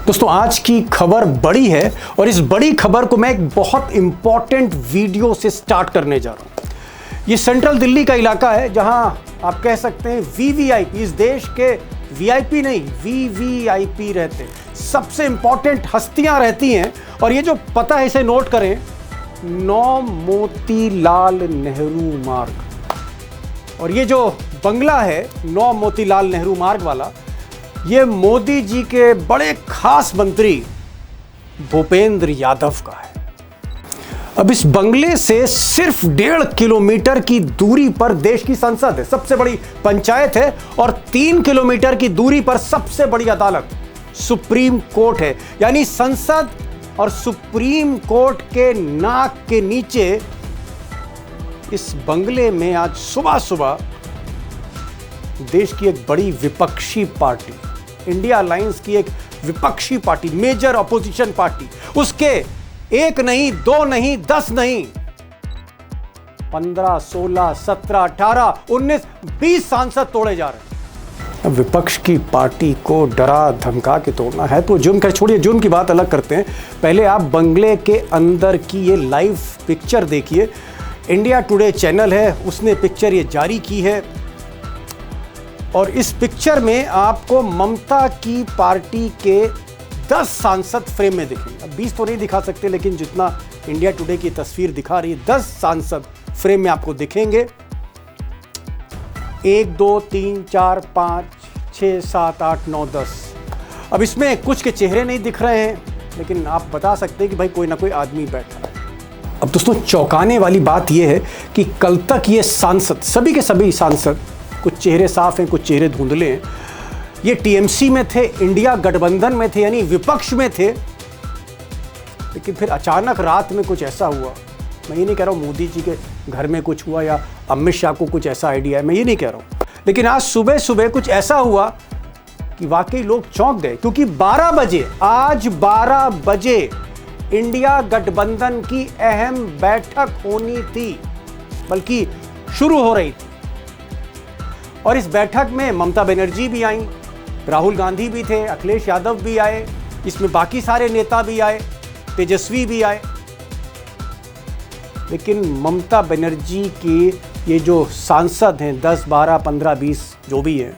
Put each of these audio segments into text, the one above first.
दोस्तों आज की खबर बड़ी है और इस बड़ी खबर को मैं एक बहुत इंपॉर्टेंट वीडियो से स्टार्ट करने जा रहा हूं। ये सेंट्रल दिल्ली का इलाका है जहां आप कह सकते हैं वीवीआईपी, इस देश के वीआईपी नहीं वीवीआईपी रहते हैं, सबसे इंपॉर्टेंट हस्तियां रहती हैं। और ये जो पता है इसे नोट करें, 9 मोतीलाल नेहरू मार्ग। और ये जो बंगला है 9 मोतीलाल नेहरू मार्ग वाला, ये मोदी जी के बड़े खास मंत्री भूपेंद्र यादव का है। अब इस बंगले से सिर्फ 1.5 किलोमीटर की दूरी पर देश की संसद है, सबसे बड़ी पंचायत है, और 3 किलोमीटर की दूरी पर सबसे बड़ी अदालत सुप्रीम कोर्ट है। यानी संसद और सुप्रीम कोर्ट के नाक के नीचे इस बंगले में आज सुबह सुबह देश की एक बड़ी विपक्षी पार्टी, इंडिया अलायंस की एक विपक्षी पार्टी, मेजर अपोजिशन पार्टी, उसके 1 नहीं 2 नहीं 10 नहीं 15 16 17 18 19 20 सांसद तोड़े जा रहे हैं। अब विपक्ष की पार्टी को डरा धमका के तोड़ना है तो जुर्म कर, छोड़िए जुर्म की बात अलग करते हैं। पहले आप बंगले के अंदर की ये लाइव पिक्चर देखिए। इंडिया टुडे चैनल है, उसने पिक्चर ये जारी की है और इस पिक्चर में आपको ममता की पार्टी के 10 सांसद फ्रेम में दिखेंगे। अब 20 तो नहीं दिखा सकते, लेकिन जितना इंडिया टुडे की तस्वीर दिखा रही है, 10 सांसद फ्रेम में आपको दिखेंगे। 1 2 3 4 5 6 7 8 9 10। अब इसमें कुछ के चेहरे नहीं दिख रहे हैं, लेकिन आप बता सकते हैं कि भाई कोई ना कोई आदमी बैठा है। अब दोस्तों चौंकाने वाली बात यह है कि कल तक ये सांसद, सभी के सभी सांसद, कुछ चेहरे साफ हैं, कुछ चेहरे धुंधले हैं, ये टीएमसी में थे, इंडिया गठबंधन में थे, यानी विपक्ष में थे। लेकिन फिर अचानक रात में कुछ ऐसा हुआ, मैं ये नहीं कह रहा हूँ मोदी जी के घर में कुछ हुआ या अमित शाह को कुछ ऐसा आइडिया है, मैं ये नहीं कह रहा हूँ, लेकिन आज सुबह सुबह कुछ ऐसा हुआ कि वाकई लोग चौंक गए। क्योंकि 12 बजे, आज 12 बजे इंडिया गठबंधन की अहम बैठक होनी थी, बल्कि शुरू हो रही थी। और इस बैठक में ममता बनर्जी भी आई, राहुल गांधी भी थे, अखिलेश यादव भी आए, इसमें बाकी सारे नेता भी आए, तेजस्वी भी आए। लेकिन ममता बनर्जी की ये जो सांसद हैं 10 12 15 20 जो भी हैं,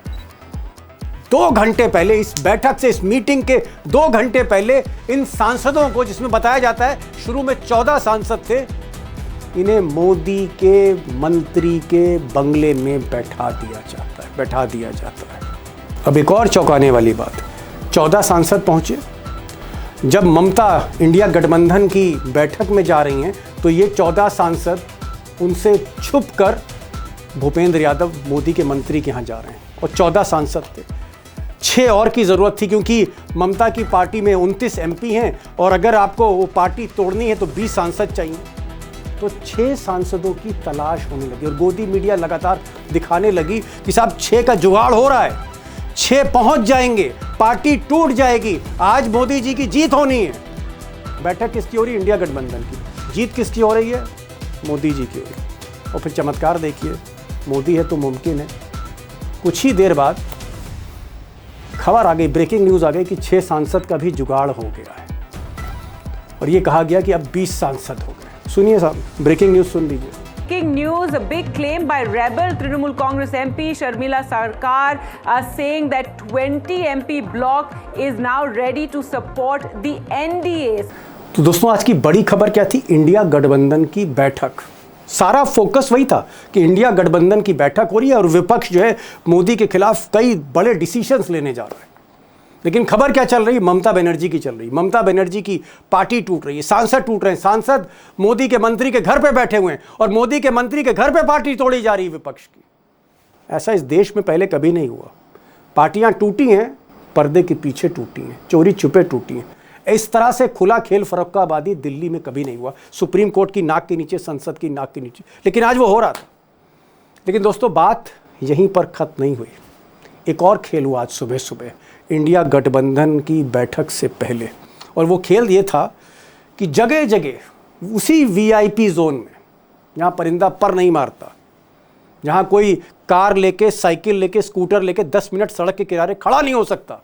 2 घंटे पहले इस बैठक से, इस मीटिंग के 2 घंटे पहले इन सांसदों को, जिसमें बताया जाता है शुरू में 14 सांसद थे, इन्हें मोदी के मंत्री के बंगले में बैठा दिया जाता है। अब एक और चौंकाने वाली बात, 14 सांसद पहुंचे। जब ममता इंडिया गठबंधन की बैठक में जा रही हैं तो ये 14 सांसद उनसे छुपकर भूपेंद्र यादव मोदी के मंत्री के यहाँ जा रहे हैं, और 14 सांसद थे। 6 और की ज़रूरत थी, क्योंकि ममता की पार्टी में 29 एमपी हैं और अगर आपको वो पार्टी तोड़नी है तो 20 सांसद चाहिए। तो 6 सांसदों की तलाश होने लगी और गोदी मीडिया लगातार दिखाने लगी कि साहब 6 का जुगाड़ हो रहा है, 6 पहुंच जाएंगे, पार्टी टूट जाएगी, आज मोदी जी की जीत होनी है। बैठक किसकी हो रही है? इंडिया गठबंधन की। जीत किसकी हो रही है? मोदी जी की हो रही है। और फिर चमत्कार देखिए, मोदी है तो मुमकिन है। कुछ ही देर बाद खबर आ गई, ब्रेकिंग न्यूज़ आ गई कि 6 सांसद का भी जुगाड़ हो गया है और ये कहा गया कि अब 20 सांसद हो गए। सुनिए साहब, ब्रेकिंग न्यूज सुन लीजिए। Breaking news, a big claim by rebel Trinamool Congress MP Sharmila Sarkar saying that 20 MP bloc is now ready to support the NDA. तो दोस्तों आज की बड़ी खबर क्या थी? इंडिया गठबंधन की बैठक। सारा फोकस वही था कि इंडिया गठबंधन की बैठक हो रही है और विपक्ष जो है मोदी के खिलाफ कई बड़े डिसीजंस लेने जा रहा है। लेकिन खबर क्या चल रही? ममता बनर्जी की चल रही। ममता बनर्जी की पार्टी टूट रही है, सांसद टूट रहे हैं, सांसद मोदी के मंत्री के घर पे बैठे हुए हैं और मोदी के मंत्री के घर पे पार्टी तोड़ी जा रही है विपक्ष की। ऐसा इस देश में पहले कभी नहीं हुआ। पार्टियां टूटी हैं, पर्दे के पीछे टूटी हैं, चोरी छुपे टूटी हैं। इस तरह से खुला खेल फर्रुखाबादी दिल्ली में कभी नहीं हुआ, सुप्रीम कोर्ट की नाक के नीचे, संसद की नाक के नीचे। लेकिन आज वो हो रहा था। लेकिन दोस्तों बात यहीं पर खत्म नहीं हुई, एक और खेल हुआ आज सुबह सुबह इंडिया गठबंधन की बैठक से पहले। और वो खेल ये था कि जगह जगह उसी वीआईपी जोन में, जहाँ परिंदा पर नहीं मारता, जहाँ कोई कार लेके, साइकिल लेके, स्कूटर लेके 10 मिनट सड़क के किनारे खड़ा नहीं हो सकता,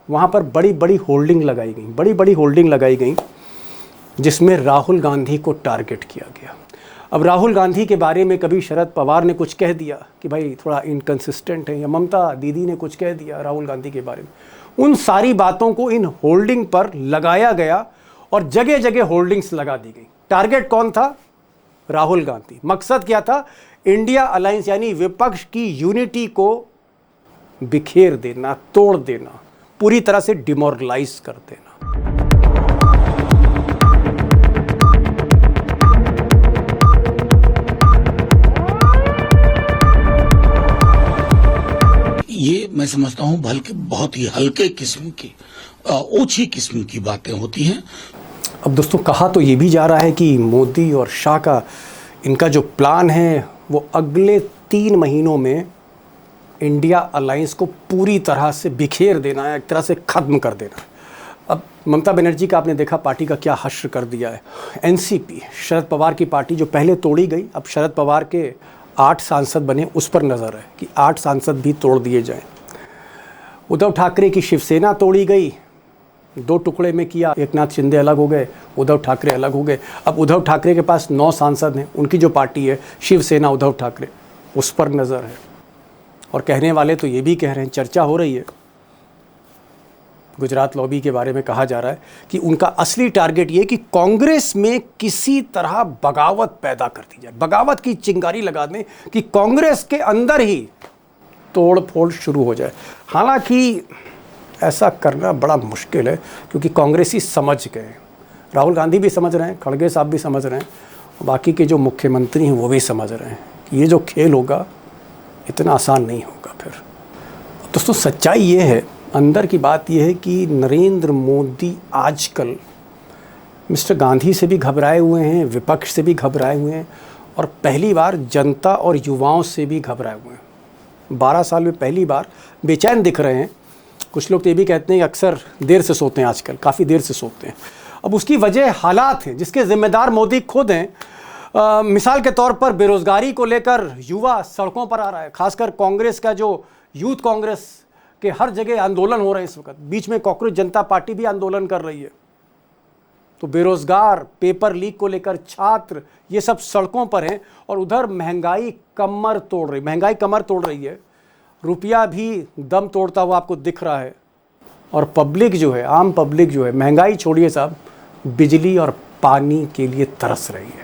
वहाँ पर बड़ी बड़ी होल्डिंग लगाई गई, बड़ी बड़ी होल्डिंग लगाई गई, जिसमें राहुल गांधी को टारगेट किया गया। अब राहुल गांधी के बारे में कभी शरद पवार ने कुछ कह दिया कि भाई थोड़ा इनकंसिस्टेंट है, या ममता दीदी ने कुछ कह दिया राहुल गांधी के बारे में, उन सारी बातों को इन होल्डिंग पर लगाया गया और जगह जगह होल्डिंग्स लगा दी गई। टारगेट कौन था? राहुल गांधी। मकसद क्या था? इंडिया अलायंस यानी विपक्ष की यूनिटी को बिखेर देना, तोड़ देना, पूरी तरह से डिमोरलाइज कर देना। ये मैं समझता हूं बल्कि बहुत ही हल्के किस्म की, ओछी किस्म की बातें होती हैं। अब दोस्तों, कहा तो ये भी जा रहा है कि मोदी और शाह का इनका जो प्लान है वो अगले 3 महीनों में इंडिया अलायंस को पूरी तरह से बिखेर देना है, एक तरह से ख़त्म कर देना। अब ममता बनर्जी का आपने देखा पार्टी का क्या हश्र कर दिया है। एनसीपी, शरद पवार की पार्टी जो पहले तोड़ी गई, अब शरद पवार के 8 सांसद बने, उस पर नज़र है कि 8 सांसद भी तोड़ दिए जाएं। उद्धव ठाकरे की शिवसेना तोड़ी गई, 2 टुकड़े में किया, एकनाथ शिंदे अलग हो गए, उद्धव ठाकरे अलग हो गए। अब उद्धव ठाकरे के पास 9 सांसद हैं, उनकी जो पार्टी है शिवसेना उद्धव ठाकरे, उस पर नज़र है। और कहने वाले तो ये भी कह रहे हैं, चर्चा हो रही है, गुजरात लॉबी के बारे में कहा जा रहा है कि उनका असली टारगेट ये कि कांग्रेस में किसी तरह बगावत पैदा कर दी जाए, बगावत की चिंगारी लगा दें कि कांग्रेस के अंदर ही तोड़ फोड़ शुरू हो जाए। हालांकि ऐसा करना बड़ा मुश्किल है, क्योंकि कांग्रेसी समझ गए, राहुल गांधी भी समझ रहे हैं, खड़गे साहब भी समझ रहे हैं, बाकी के जो मुख्यमंत्री हैं वो भी समझ रहे हैं कि ये जो खेल होगा इतना आसान नहीं होगा। फिर दोस्तों, सच्चाई ये है, अंदर की बात यह है कि नरेंद्र मोदी आजकल मिस्टर गांधी से भी घबराए हुए हैं, विपक्ष से भी घबराए हुए हैं, और पहली बार जनता और युवाओं से भी घबराए हुए हैं। 12 साल में पहली बार बेचैन दिख रहे हैं। कुछ लोग तो ये भी कहते हैं कि अक्सर देर से सोते हैं, आजकल काफ़ी देर से सोते हैं। अब उसकी वजह हालात हैं जिसके ज़िम्मेदार मोदी खुद हैं। मिसाल के तौर पर बेरोज़गारी को लेकर युवा सड़कों पर आ रहा है, खासकर कांग्रेस का जो यूथ कांग्रेस के हर जगह आंदोलन हो रहे हैं इस वक्त, बीच में कॉकरोच जनता पार्टी भी आंदोलन कर रही है। तो बेरोज़गार, पेपर लीक को लेकर छात्र, ये सब सड़कों पर हैं, और उधर महंगाई कमर तोड़ रही है, रुपया भी दम तोड़ता हुआ आपको दिख रहा है। और पब्लिक जो है, आम पब्लिक जो है, महंगाई छोड़िए साहब, बिजली और पानी के लिए तरस रही है।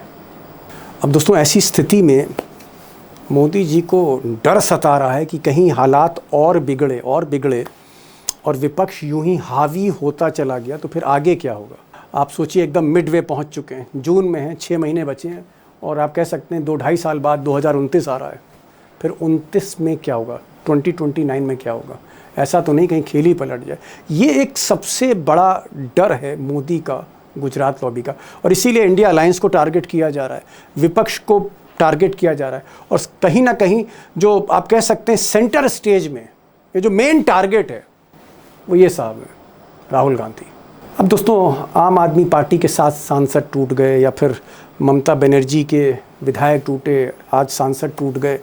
अब दोस्तों, ऐसी स्थिति में मोदी जी को डर सता रहा है कि कहीं हालात और बिगड़े और विपक्ष यूं ही हावी होता चला गया तो फिर आगे क्या होगा। आप सोचिए, एकदम मिड वे पहुँच चुके हैं, जून में हैं, 6 महीने बचे हैं, और आप कह सकते हैं 2-2.5 साल बाद 2029 आ रहा है। फिर 29 में क्या होगा, 2029 में क्या होगा। ऐसा तो नहीं कहीं खेल ही पलट जाए। ये एक सबसे बड़ा डर है मोदी का, गुजरात लॉबी का, और इसीलिए इंडिया अलायंस को टारगेट किया जा रहा है, विपक्ष को टारगेट किया जा रहा है, और कहीं ना कहीं जो आप कह सकते हैं सेंटर स्टेज में ये जो मेन टारगेट है वो ये साहब है, राहुल गांधी। अब दोस्तों, आम आदमी पार्टी के 7 सांसद टूट गए, या फिर ममता बनर्जी के विधायक टूटे, आज सांसद टूट गए।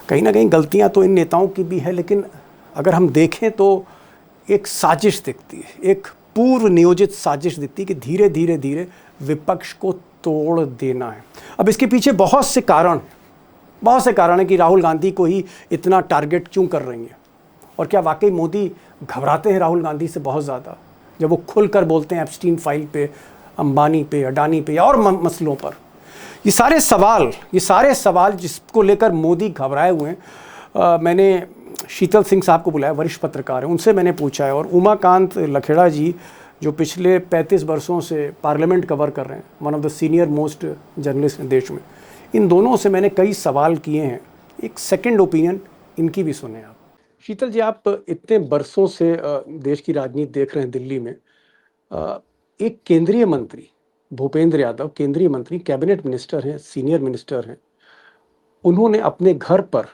कहीं ना कहीं गलतियां तो इन नेताओं की भी है, लेकिन अगर हम देखें तो एक साजिश दिखती है, एक पूर्व नियोजित साजिश दिखती है कि धीरे धीरे विपक्ष को तोड़ देना है। अब इसके पीछे बहुत से कारण हैं कि राहुल गांधी को ही इतना टारगेट क्यों कर रही हैं। और क्या वाकई मोदी घबराते हैं राहुल गांधी से बहुत ज़्यादा, जब वो खुलकर बोलते हैं एप्स्टीन फाइल पे, अंबानी पे, अडानी पे और मसलों पर। ये सारे सवाल जिसको लेकर मोदी घबराए हुए हैं। मैंने शीतल सिंह साहब को बुलाया, वरिष्ठ पत्रकार हैं, उनसे मैंने पूछा है, और उमाकांत लखेड़ा जी जो पिछले 35 वर्षों से पार्लियामेंट कवर कर रहे हैं, one of the senior most journalist देश में, इन दोनों से मैंने कई सवाल किए हैं। एक सेकंड ओपिनियन इनकी भी सुने आप। शीतल जी, आप इतने बरसों से देश की राजनीति देख रहे हैं दिल्ली में। एक केंद्रीय मंत्री भूपेंद्र यादव, केंद्रीय मंत्री, कैबिनेट मिनिस्टर हैं, सीनियर मिनिस्टर हैं, उन्होंने अपने घर पर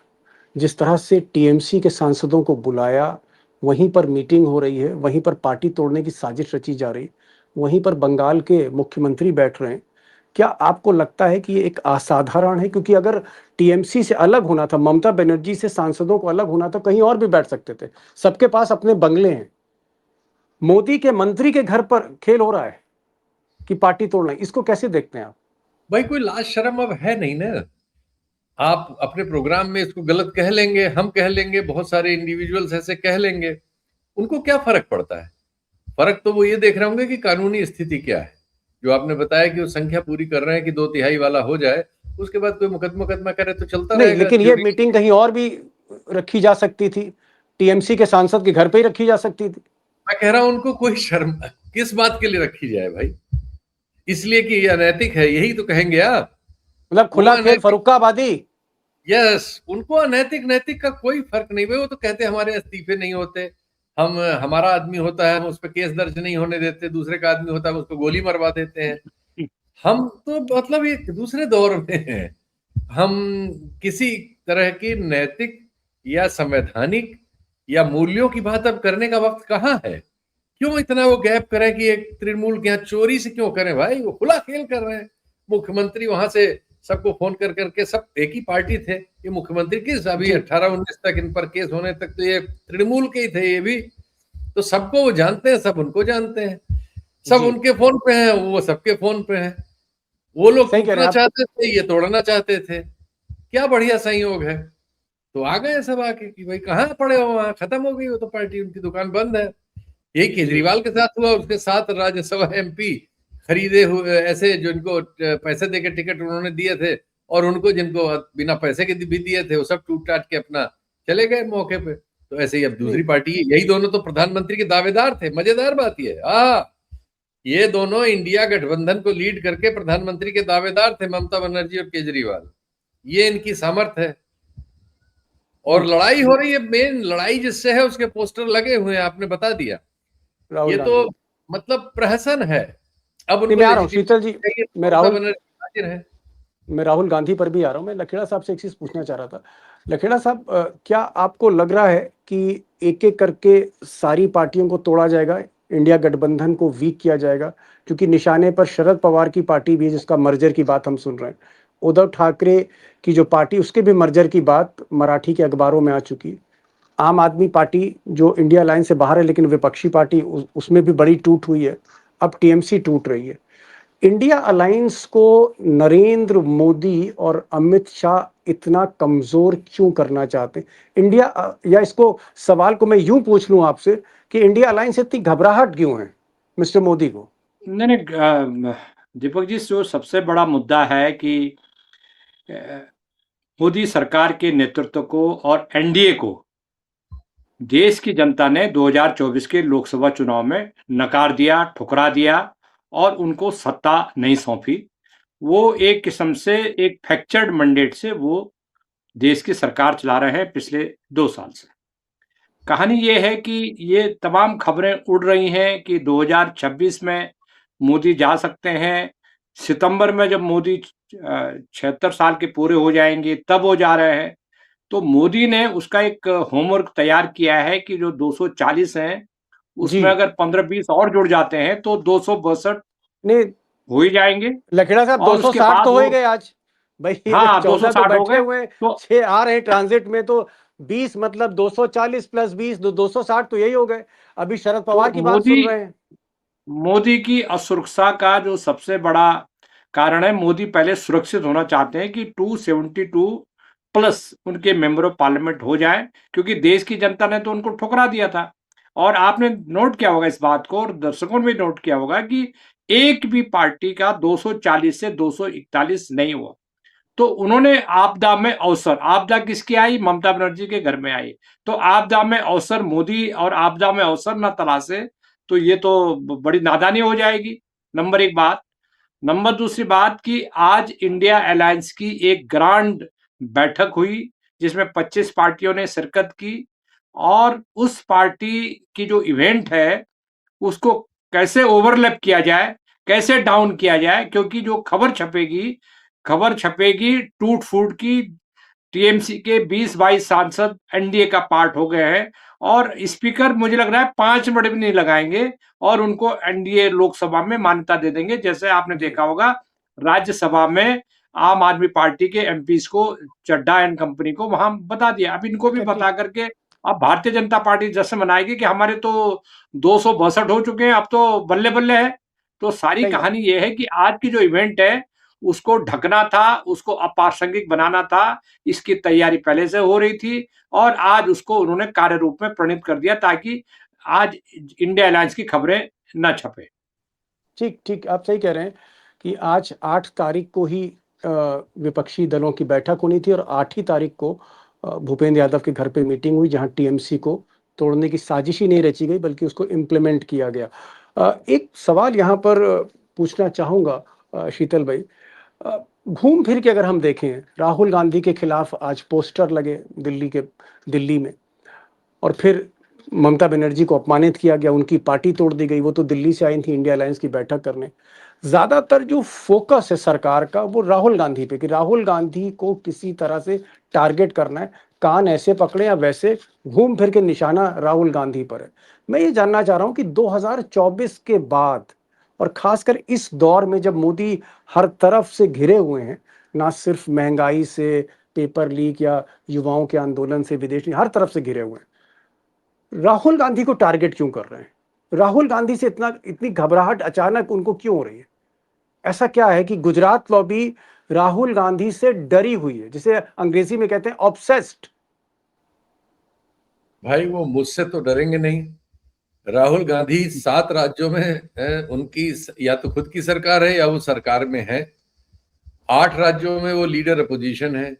जिस तरह से टीएमसी के सांसदों को बुलाया, वहीं पर मीटिंग हो रही है, वहीं पर पार्टी तोड़ने की साजिश रची जा रही, वहीं पर बंगाल के मुख्यमंत्री बैठ रहे हैं। क्या आपको लगता है कि ये एक असाधारण है? क्योंकि अगर टीएमसी से अलग होना था, ममता बनर्जी से सांसदों को अलग होना था, कहीं और भी बैठ सकते थे, सबके पास अपने बंगले हैं। मोदी के मंत्री के घर पर खेल हो रहा है कि पार्टी तोड़ना है, इसको कैसे देखते हैं आप? भाई कोई लाज शर्म अब है नहीं ना। आप अपने प्रोग्राम में इसको गलत कह लेंगे, हम कह लेंगे, बहुत सारे इंडिविजुअल्स ऐसे कह लेंगे, उनको क्या फर्क पड़ता है? फर्क तो वो ये देख रहे होंगे कि कानूनी स्थिति क्या है। जो आपने बताया कि वो संख्या पूरी कर रहे हैं कि 2/3 वाला हो जाए, उसके बाद कोई मुकदमा करे तो चलता नहीं, रहेगा। लेकिन ये मीटिंग कहीं और भी रखी जा सकती थी, टीएमसी के सांसद के घर पे ही रखी जा सकती थी। मैं कह रहा हूं उनको कोई शर्म किस बात के लिए रखी जाए भाई? इसलिए कि ये अनैतिक है, यही तो कहेंगे आप। मतलब खुला खेल, फरुक्काबादी। यस, उनको अनैतिक नैतिक का कोई फर्क नहीं भाई। वो तो कहते हमारे इस्तीफे नहीं होते, हम हमारा आदमी होता है हम उस पर केस दर्ज नहीं होने देते, दूसरे का आदमी होता है उसको गोली मरवा देते हैं। हम तो मतलब एक दूसरे दौर में हैं। हम किसी तरह की नैतिक या संवैधानिक या मूल्यों की बात अब करने का वक्त कहाँ है? क्यों इतना वो गैप करें कि एक तृणमूल के यहाँ चोरी से क्यों करें भाई? वो खुला खेल कर रहे हैं। मुख्यमंत्री वहां से सबको फोन कर करके, सब एक ही पार्टी थे ये मुख्यमंत्री, किस अभी 18-19 तक इन पर केस होने तक तो ये तृणमूल के ही थे। ये भी तो सबको वो जानते हैं, सब उनको जानते हैं, सब उनके फोन पे हैं, वो सबके फोन पे हैं। वो लोग टूटना चाहते थे, ये तोड़ना चाहते थे। क्या बढ़िया संयोग है। तो आ गए सब आके कि भाई कहाँ पड़े हो, वहां खत्म हो गई वो तो पार्टी, उनकी दुकान बंद है। यही केजरीवाल के साथ हुआ, उसके साथ राज्यसभा एमपी खरीदे हुए ऐसे जिनको पैसे देके टिकट उन्होंने दिए थे, और उनको जिनको बिना पैसे के भी दिए थे, वो सब टूट टाट के अपना चले गए मौके पे। तो ऐसे ही अब दूसरी पार्टी, यही दोनों तो प्रधानमंत्री के दावेदार थे। मजेदार बात ये दोनों इंडिया गठबंधन को लीड करके प्रधानमंत्री के दावेदार थे, ममता बनर्जी और केजरीवाल। ये इनकी सामर्थ्य है। और लड़ाई हो रही है, मेन लड़ाई जिससे है उसके पोस्टर लगे हुए हैं, आपने बता दिया। ये तो मतलब प्रहसन है। अब उनको शीतल जी, मैं राहुल गांधी पर भी आ रहा हूं। मैं लखेड़ा साहब से एक चीज पूछना चाह रहा था। लखेड़ा साहब, क्या आपको लग रहा है कि एक एक करके सारी पार्टियों को तोड़ा जाएगा, इंडिया गठबंधन को वीक किया जाएगा? क्योंकि निशाने पर शरद पवार की पार्टी भी है जिसका मर्जर की बात हम सुन रहे हैं। उद्धव ठाकरे की जो पार्टी, उसके भी मर्जर की बात मराठी के अखबारों में आ चुकी। आम आदमी पार्टी जो इंडिया लाइन से बाहर है लेकिन विपक्षी पार्टी, उसमें भी बड़ी टूट हुई है। अब टीएमसी टूट रही है। इंडिया अलायंस को नरेंद्र मोदी और अमित शाह इतना कमजोर क्यों करना चाहते हैं? इंडिया, या इसको सवाल को मैं यूं पूछ लूं आपसे कि इंडिया अलायंस इतनी घबराहट क्यों है मिस्टर मोदी को? नहीं, दीपक जी, जो सबसे बड़ा मुद्दा है कि मोदी सरकार के नेतृत्व को और एनडीए को देश की जनता ने 2024 के लोकसभा चुनाव में नकार दिया, ठुकरा दिया और उनको सत्ता नहीं सौंपी। वो एक किस्म से एक फ्रैक्चर्ड मैंडेट से वो देश की सरकार चला रहे हैं पिछले 2 साल से। कहानी ये है कि ये तमाम खबरें उड़ रही हैं कि 2026 में मोदी जा सकते हैं। सितंबर में जब मोदी 76 साल के पूरे हो जाएंगे तब वो जा रहे हैं। तो मोदी ने उसका एक होमवर्क तैयार किया है कि जो 240 हैं उसमें अगर 15-20 और जुड़ जाते हैं तो 262 हो ही जाएंगे। लखेड़ा साहब, 260 तो हो ही गए आज भाई। हाँ, 14 तो बैठे हुए, तो 6 आ रहे ट्रांजिट में, तो 20 मतलब 240 प्लस 20 260 तो यही हो गए। अभी शरद पवार की बात सुन रहे हैं। मोदी की असुरक्षा का जो सबसे बड़ा कारण है, मोदी पहले सुरक्षित होना चाहते हैं कि 272 प्लस उनके मेंबर ऑफ पार्लियामेंट हो जाए, क्योंकि देश की जनता ने तो उनको ठुकरा दिया था। और आपने नोट किया होगा इस बात को, और दर्शकों ने भी नोट किया होगा कि एक भी पार्टी का 240 से 241 नहीं हुआ। तो उन्होंने आपदा में अवसर, आपदा किसकी आई? ममता बनर्जी के घर में आई। तो आपदा में अवसर मोदी और आपदा में अवसर न तलाशे तो ये तो बड़ी नादानी हो जाएगी। नंबर 1 बात। नंबर दूसरी बात कि आज इंडिया अलायंस की एक ग्रांड बैठक हुई जिसमें 25 पार्टियों ने शिरकत की, और उस पार्टी की जो इवेंट है उसको कैसे ओवरलैप किया जाए, कैसे डाउन किया जाए, क्योंकि जो खबर छपेगी टूट फूट की। टीएमसी के 20-22 सांसद एनडीए का पार्ट हो गए हैं और स्पीकर मुझे लग रहा है 5 मिनट भी नहीं लगाएंगे और उनको एनडीए लोकसभा में मान्यता दे देंगे। जैसे आपने देखा होगा राज्यसभा में आम आदमी पार्टी के एमपीज को, चड्डा एंड कंपनी को वहां बता दिया। अब इनको भी बता करके अब भारतीय जनता पार्टी जश्न मनाएगी कि हमारे तो 262 हो चुके हैं, अब तो बल्ले बल्ले है। तो सारी सही बात। कहानी ये है कि आज की जो इवेंट है उसको ढकना था, उसको अप्रासंगिक बनाना था, इसकी तैयारी पहले से हो रही थी और आज उसको उन्होंने कार्य रूप में परिणित कर दिया ताकि आज इंडिया अलायंस की खबरें न छपे। ठीक, ठीक, आप सही कह रहे हैं कि आज 8 तारीख को ही विपक्षी दलों की बैठक होनी थी और 8 ही तारीख को भूपेंद्र यादव के घर पे मीटिंग हुई, जहां टीएमसी को तोड़ने की साजिश ही नहीं रची गई बल्कि उसको इम्प्लीमेंट किया गया। एक सवाल यहाँ पर पूछना चाहूँगा शीतल भाई, घूम फिर के अगर हम देखें, राहुल गांधी के खिलाफ आज पोस्टर लगे दिल्ली में, और फिर ममता बनर्जी को अपमानित किया गया, उनकी पार्टी तोड़ दी गई। वो तो दिल्ली से आई थी इंडिया अलायंस की बैठक करने। ज्यादातर जो फोकस है सरकार का वो राहुल गांधी पे, कि राहुल गांधी को किसी तरह से टारगेट करना है, कान ऐसे पकड़े या वैसे, घूम फिर के निशाना राहुल गांधी पर है। मैं ये जानना चाह रहा हूं कि 2024 के बाद और खासकर इस दौर में जब मोदी हर तरफ से घिरे हुए हैं, ना सिर्फ महंगाई से, पेपर लीक या युवाओं के आंदोलन से, विदेशी हर तरफ से घिरे हुए हैं, राहुल गांधी को टारगेट क्यों कर रहे हैं? राहुल गांधी से इतनी घबराहट अचानक उनको क्यों हो रही है? ऐसा क्या है कि गुजरात लॉबी राहुल गांधी से डरी हुई है, जिसे अंग्रेजी में कहते हैं ऑब्सेस्ड? भाई वो मुझसे तो डरेंगे नहीं। राहुल गांधी 7 राज्यों में उनकी या तो खुद की सरकार है या वो सरकार में है। 8 राज्यों में वो लीडर अपोजिशन है,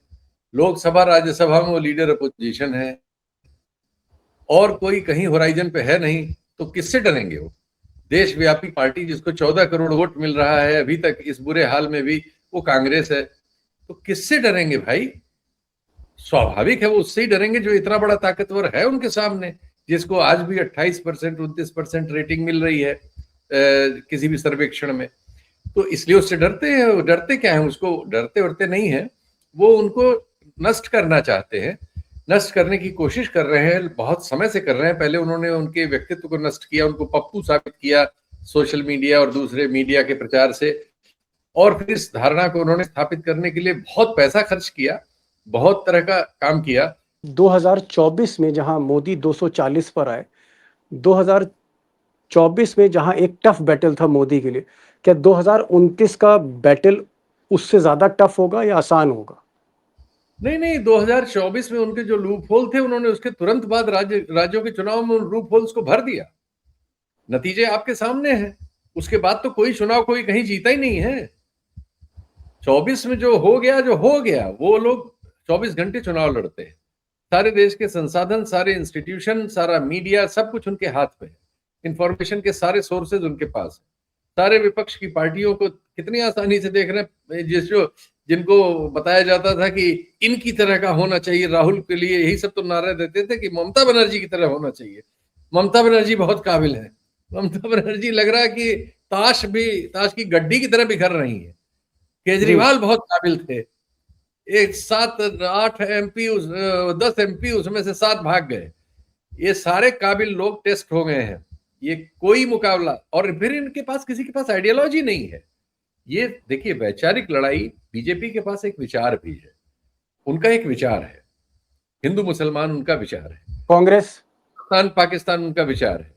लोकसभा राज्यसभा में वो लीडर अपोजिशन है, और कोई कहीं होराइजन पे है नहीं, तो किससे डरेंगे वो? देशव्यापी पार्टी जिसको 14 करोड़ वोट मिल रहा है अभी तक, इस बुरे हाल में भी, वो कांग्रेस है। तो किससे डरेंगे भाई? स्वाभाविक है वो उससे ही डरेंगे जो इतना बड़ा ताकतवर है उनके सामने, जिसको आज भी 28%, 29% रेटिंग मिल रही है किसी भी सर्वेक्षण में। तो इसलिए उससे डरते हैं। डरते क्या है? उसको डरते वरते नहीं है, वो उनको नष्ट करना चाहते हैं, नष्ट करने की कोशिश कर रहे हैं, बहुत समय से कर रहे हैं। पहले उन्होंने उनके व्यक्तित्व को नष्ट किया, उनको पप्पू साबित किया सोशल मीडिया और दूसरे मीडिया के प्रचार से, और फिर इस धारणा को उन्होंने स्थापित करने के लिए बहुत पैसा खर्च किया, बहुत तरह का काम किया। 2024 में जहां मोदी 240 पर आए, 2024 में जहां एक टफ बैटल था मोदी के लिए, क्या 2029 का बैटल उससे ज्यादा टफ होगा या आसान होगा? नहीं, 2024 में उनके जो लूप होल थे, उन्होंने उसके तुरंत बाद राज्यों के चुनाव में उन लूप होल्स को भर दिया। नतीजे आपके सामने हैं। उसके बाद तो कोई चुनाव कोई कहीं जीता ही नहीं है। 24 में जो हो गया, वो लोग 24 घंटे चुनाव लड़ते हैं। सारे देश के संसाधन, सारे इंस्टीट्यूशन, सारा मीडिया, सब कुछ उनके हाथ में है। इंफॉर्मेशन के सारे सोर्सेज उनके पास है। सारे विपक्ष की पार्टियों को कितनी आसानी से देख रहे हैं। जिनको बताया जाता था कि इनकी तरह का होना चाहिए राहुल के लिए, यही सब तो नारे देते थे कि ममता बनर्जी की तरह होना चाहिए। ममता बनर्जी बहुत काबिल है। ममता बनर्जी लग रहा है कि ताश की गड्डी की तरह बिखर रही है। केजरीवाल बहुत काबिल थे। 8 MP 10 MP उसमें से 7 भाग गए। ये सारे काबिल लोग टेस्ट हो गए हैं। ये कोई मुकाबला, और फिर इनके पास किसी के पास आइडियोलॉजी नहीं है। ये देखिए, वैचारिक लड़ाई, बीजेपी के पास एक विचार भी है, उनका एक विचार है, हिंदू मुसलमान उनका विचार है, कांग्रेस पाकिस्तान उनका विचार है।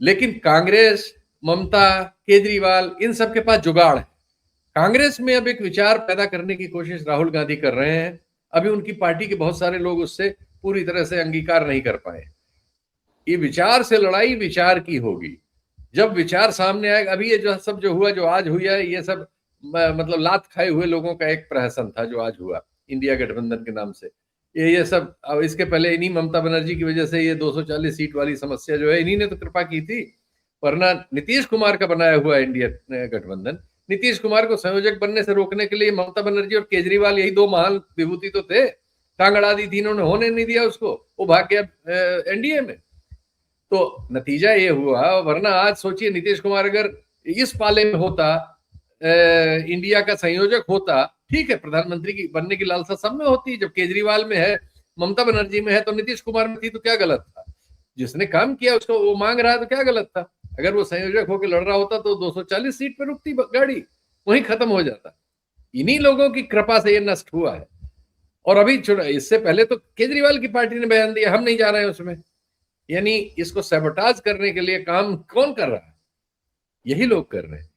लेकिन कांग्रेस, ममता, केजरीवाल, इन सब के पास जुगाड़ है। कांग्रेस में अब एक विचार पैदा करने की कोशिश राहुल गांधी कर रहे हैं। अभी उनकी पार्टी के बहुत सारे लोग उससे पूरी तरह से अंगीकार नहीं कर पाए। ये विचार से लड़ाई विचार की होगी। जब विचार सामने आएगा, अभी ये जो सब जो हुआ, जो आज हुआ है, ये सब मतलब लात खाए हुए लोगों का एक प्रहसन था जो आज हुआ इंडिया गठबंधन के नाम से। ये सब, अब इसके पहले इन्हीं ममता बनर्जी की वजह से ये 240 सीट वाली समस्या जो है, इन्हीं ने तो कृपा की थी, वरना नीतीश कुमार का बनाया हुआ इंडिया गठबंधन। नीतीश कुमार को संयोजक बनने से रोकने के लिए ममता बनर्जी और केजरीवाल, यही 2 महान विभूति तो थे। टांग अड़ा दी थी इन्होंने, होने नहीं दिया उसको, वो भाग गया एनडीए में। तो नतीजा ये हुआ। वरना आज सोचिए, नीतीश कुमार अगर इस पाले में होता, इंडिया का संयोजक होता, ठीक है, प्रधानमंत्री की बनने की लालसा सब में होती। जब केजरीवाल में है, ममता बनर्जी में है, तो नीतीश कुमार में थी, तो क्या गलत था? जिसने काम किया उसको वो मांग रहा है, तो क्या गलत था? अगर वो संयोजक होकर लड़ रहा होता तो 240 सीट पर रुकती गाड़ी, वहीं खत्म हो जाता। इन्हीं लोगों की कृपा से ये नष्ट हुआ है। और अभी इससे पहले तो केजरीवाल की पार्टी ने बयान दिया हम नहीं जा रहे हैं उसमें। यानी इसको सैबोटाज करने के लिए काम कौन कर रहा है? यही लोग कर रहे हैं।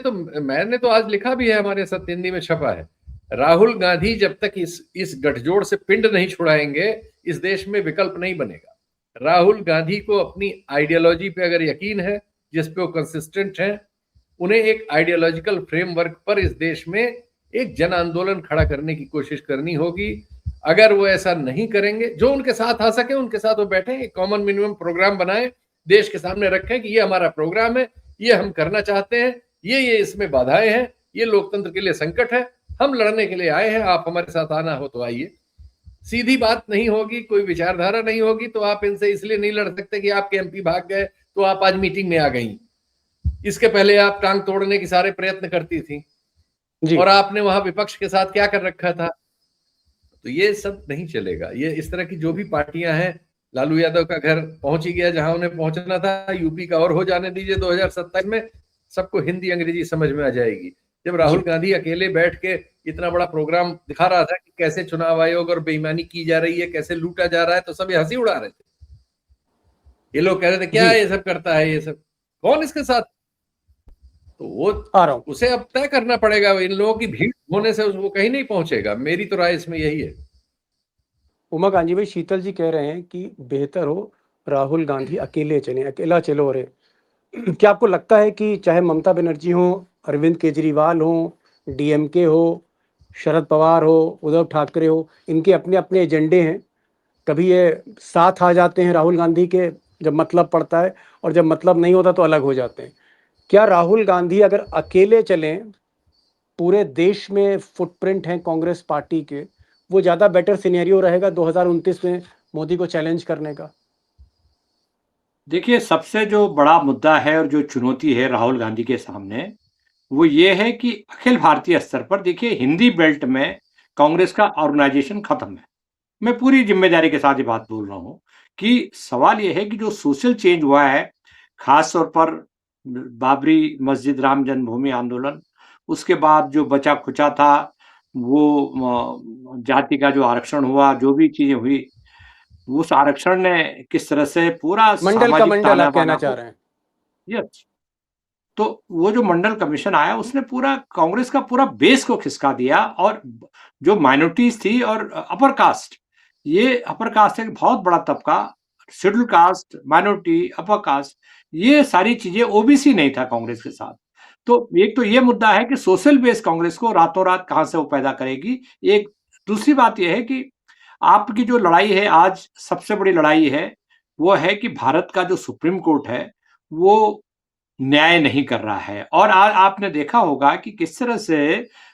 तो मैंने तो आज लिखा भी है, हमारे सत्य हिंदी में छपा है, राहुल गांधी जब तक इस गठजोड़ से पिंड नहीं छुड़ाएंगे इस देश में विकल्प नहीं बनेगा। राहुल गांधी को अपनी आइडियोलॉजी पे अगर यकीन है, जिस पे वो कंसिस्टेंट है, उन्हें एक आइडियोलॉजिकल फ्रेमवर्क पर इस देश में एक जन आंदोलन खड़ा करने की कोशिश करनी होगी। अगर वो ऐसा नहीं करेंगे, जो उनके साथ आ सके उनके साथ वो बैठे, एक कॉमन मिनिमम प्रोग्राम बनाए, देश के सामने रखें कि ये हमारा प्रोग्राम है, ये हम करना चाहते हैं, ये इसमें बाधाएं हैं, ये लोकतंत्र के लिए संकट है, हम लड़ने के लिए आए हैं, आप हमारे साथ आना हो तो आइए। सीधी बात नहीं होगी, कोई विचारधारा नहीं होगी, तो आप इनसे इसलिए नहीं लड़ सकते कि आपके एमपी भाग गए तो आप आज मीटिंग में आ गई। इसके पहले आप टांग तोड़ने की सारे प्रयत्न करती थी जी। और आपने वहां विपक्ष के साथ क्या कर रखा था। तो ये सब नहीं चलेगा। ये इस तरह की जो भी पार्टियां हैं, लालू यादव का घर पहुंच ही गया जहां उन्हें पहुंचना था, यूपी का और हो जाने दीजिए 2027 में सबको हिंदी अंग्रेजी समझ में आ जाएगी। जब राहुल गांधी अकेले बैठ के इतना बड़ा प्रोग्राम दिखा रहा था कि कैसे चुनाव आयोग और बेईमानी की जा रही है, कैसे लूटा जा रहा है, तो सब ये हंसी उड़ा रहे थे। ये लोग कह रहे थे क्या ये सब करता है, ये सब कौन इसके साथ। तो वो आ रहा हूं। उसे अब तय करना पड़ेगा। इन लोगों की भीड़ होने से वो कहीं नहीं पहुंचेगा। मेरी तो राय इसमें यही है। उमा कांजी भाई, शीतल जी कह रहे हैं कि बेहतर हो राहुल गांधी अकेले चले, अकेला चलो रे। क्या आपको लगता है कि चाहे ममता बनर्जी हो, अरविंद केजरीवाल हो, डीएमके हो, शरद पवार हो, उद्धव ठाकरे हो, इनके अपने अपने एजेंडे हैं, कभी ये साथ आ जाते हैं राहुल गांधी के जब मतलब पड़ता है, और जब मतलब नहीं होता तो अलग हो जाते हैं। क्या राहुल गांधी अगर अकेले चलें, पूरे देश में फुटप्रिंट हैं कांग्रेस पार्टी के, वो ज़्यादा बेटर सिनेरियो रहेगा 2029 में मोदी को चैलेंज करने का? देखिए, सबसे जो बड़ा मुद्दा है और जो चुनौती है राहुल गांधी के सामने, वो ये है कि अखिल भारतीय स्तर पर देखिए हिंदी बेल्ट में कांग्रेस का ऑर्गेनाइजेशन खत्म है। मैं पूरी जिम्मेदारी के साथ ये बात बोल रहा हूँ कि सवाल ये है कि जो सोशल चेंज हुआ है, खास तौर पर बाबरी मस्जिद राम जन्मभूमि आंदोलन, उसके बाद जो बचा खुचा था, वो जाति का जो आरक्षण हुआ, जो भी चीजें हुई, उस आरक्षण ने किस तरह से पूरा मंडल का सामाजिक मंडल आप कहना ताना-बाना चाह को, रहे हैं? यस, तो वो जो मंडल कमीशन आया उसने पूरा कांग्रेस का पूरा बेस को खिसका दिया। और जो माइनॉरिटीज थी और अपर कास्ट, ये अपर कास्ट एक बहुत बड़ा तबका, schedule caste, minority, upper caste, ये सारी चीजें, ओबीसी नहीं था कांग्रेस के साथ। तो एक तो ये मुद्दा है कि सोशल बेस कांग्रेस को रातों रात कहां से वो पैदा करेगी। एक दूसरी बात यह है कि आपकी जो लड़ाई है आज, सबसे बड़ी लड़ाई है, वो है कि भारत का जो सुप्रीम कोर्ट है वो न्याय नहीं कर रहा है। और आपने देखा होगा कि किस तरह से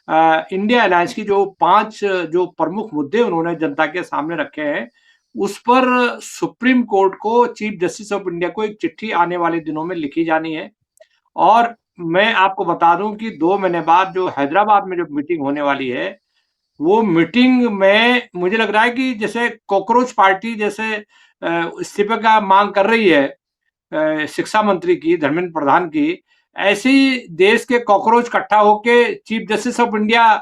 इंडिया अलायंस की जो 5 जो प्रमुख मुद्दे उन्होंने जनता के सामने रखे हैं, उस पर सुप्रीम कोर्ट को, चीफ जस्टिस ऑफ इंडिया को एक चिट्ठी आने वाले दिनों में लिखी जानी है। और मैं आपको बता दूं कि 2 महीने बाद जो हैदराबाद में जो मीटिंग होने वाली है, वो मीटिंग में मुझे लग रहा है कि जैसे कॉकरोच पार्टी जैसे इस्तीफे का मांग कर रही है शिक्षा मंत्री की, धर्मेंद्र प्रधान की, ऐसे ही देश के कॉकरोच इकट्ठा होके चीफ जस्टिस ऑफ इंडिया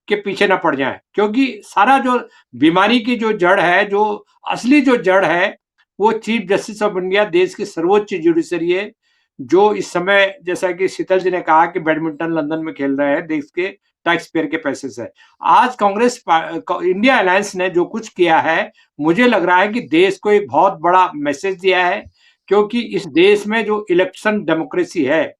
के पीछे न पड़ जाएं। क्योंकि सारा जो बीमारी की जो जड़ है, जो असली जो जड़ है, वो चीफ जस्टिस ऑफ इंडिया, देश की सर्वोच्च जुडिशरी है, जो इस समय, जैसा कि शीतल जी ने कहा, कि बैडमिंटन लंदन में खेल रहे हैं देश के टैक्स पेयर के पैसे से। आज कांग्रेस इंडिया अलायंस ने जो कुछ किया है, मुझे लग रहा है कि देश को एक बहुत बड़ा मैसेज दिया है। क्योंकि इस देश में जो इलेक्शन डेमोक्रेसी है,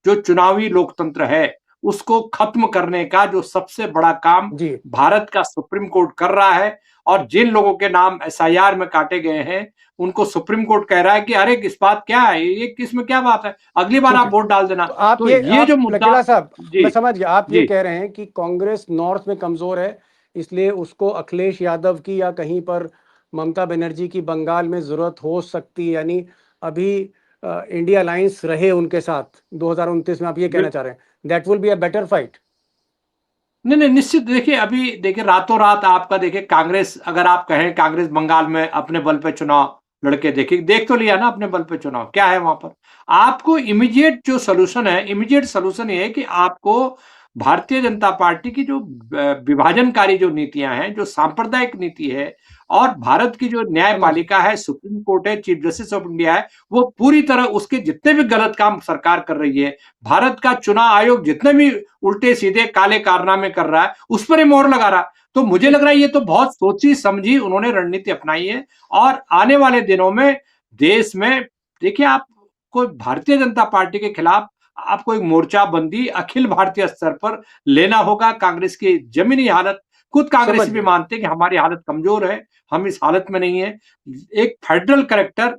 जो चुनावी लोकतंत्र है, उसको खत्म करने का जो सबसे बड़ा काम जी। भारत का सुप्रीम कोर्ट कर रहा है। और जिन लोगों के नाम एसआईआर में काटे गए हैं, उनको सुप्रीम कोर्ट कह रहा है कि अरे इस बात क्या है, ये किसमें क्या बात है, अगली बार ठीक आप है। वोट डाल देना। तो आप तो ये जो आप मुद्दा, लकीला साहब, जी मैं समझ गया, आप ये जी कह रहे हैं कि कांग्रेस नॉर्थ में कमजोर है, इसलिए उसको अखिलेश यादव की या कहीं पर ममता बनर्जी की बंगाल में जरूरत हो सकती है, यानी अभी इंडिया अलायंस रहे उनके साथ 2029 में, आप ये कहना चाह रहे हैं that will be a better fight? नहीं नहीं, निश्चित। देखिए, अभी देखिए, रातों रात आपका, देखिए कांग्रेस, अगर आप कहें कांग्रेस बंगाल में अपने बल पे चुनाव लड़के, देखिए देख तो लिया ना अपने बल पे चुनाव क्या है वहां पर। आपको इमीडिएट जो सोल्यूशन है, इमीडिएट सोल्यूशन ये है कि आपको भारतीय जनता पार्टी की जो विभाजनकारी जो नीतियां हैं, जो सांप्रदायिक नीति है, और भारत की जो न्यायपालिका है, सुप्रीम कोर्ट है, चीफ जस्टिस ऑफ इंडिया है, वो पूरी तरह उसके जितने भी गलत काम सरकार कर रही है, भारत का चुनाव आयोग जितने भी उल्टे सीधे काले कारनामे कर रहा है, उस पर मोहर लगा रहा। तो मुझे लग रहा है ये तो बहुत सोची समझी उन्होंने रणनीति अपनाई है, और आने वाले दिनों में देश में देखिए, आप कोई भारतीय जनता पार्टी के खिलाफ आपको एक मोर्चाबंदी अखिल भारतीय स्तर पर लेना होगा। कांग्रेस की जमीनी हालत खुद कांग्रेसी भी मानते हैं कि हमारी हालत कमजोर है, हम इस हालत में नहीं है। एक फेडरल कैरेक्टर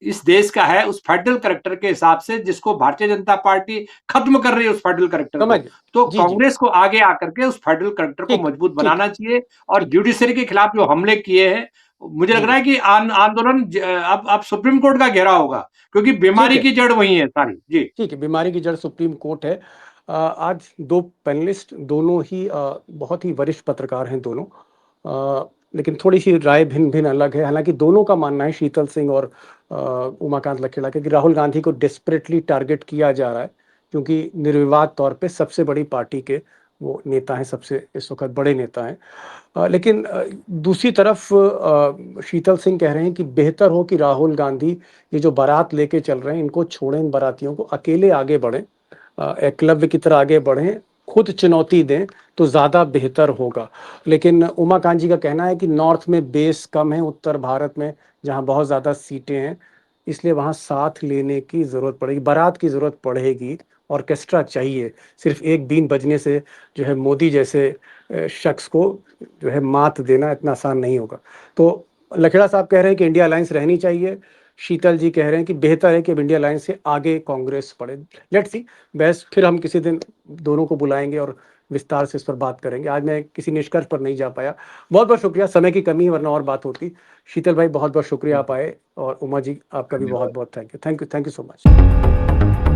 इस देश का है, उस फेडरल कैरेक्टर के हिसाब से जिसको भारतीय जनता पार्टी खत्म कर रही है, उस फेडरल कैरेक्टर को, तो कांग्रेस को आगे आकर के उस फेडरल कैरेक्टर को मजबूत बनाना चाहिए। और जुडिशरी के खिलाफ जो हमले किए हैं, मुझे लग रहा है कि आंदोलन अब सुप्रीम कोर्ट का घेरा होगा, क्योंकि बीमारी की जड़ वही है सारी। जी ठीक है, बीमारी की जड़ सुप्रीम कोर्ट है। आज दो पैनलिस्ट, दोनों ही बहुत ही वरिष्ठ पत्रकार हैं दोनों, लेकिन थोड़ी सी राय भिन्न भिन्न अलग है। हालांकि दोनों का मानना है, शीतल सिंह और उमाकांत लखेड़ा, कि राहुल गांधी को डेस्परेटली टारगेट किया जा रहा है, क्योंकि निर्विवाद तौर पे सबसे बड़ी पार्टी के वो नेता हैं, सबसे इस वक्त बड़े नेता हैं। लेकिन दूसरी तरफ शीतल सिंह कह रहे हैं कि बेहतर हो कि राहुल गांधी ये जो बारात लेके चल रहे हैं, इनको छोड़ें, इन बारातियों को, अकेले आगे बढ़ें, एकलव्य की तरह आगे बढ़ें, खुद चुनौती दें तो ज़्यादा बेहतर होगा। लेकिन उमाकांत जी का कहना है कि नॉर्थ में बेस कम है, उत्तर भारत में जहां बहुत ज़्यादा सीटें हैं, इसलिए वहां साथ लेने की ज़रूरत पड़ेगी, बारात की ज़रूरत पड़ेगी, ऑर्केस्ट्रा चाहिए। सिर्फ एक बीन बजने से जो है मोदी जैसे शख्स को जो है मात देना इतना आसान नहीं होगा। तो लखेड़ा साहब कह रहे हैं कि इंडिया अलायंस रहनी चाहिए, शीतल जी कह रहे हैं कि बेहतर है कि इंडिया अलायंस से आगे कांग्रेस बढ़े। लेट्स सी, बहस फिर हम किसी दिन दोनों को बुलाएंगे और विस्तार से इस पर बात करेंगे। आज मैं किसी निष्कर्ष पर नहीं जा पाया, बहुत बहुत शुक्रिया, समय की कमी है वरना और बात होती। शीतल भाई बहुत बहुत शुक्रिया आप आए, और उमा जी आपका भी बहुत बहुत thank you, thank you, thank you so much.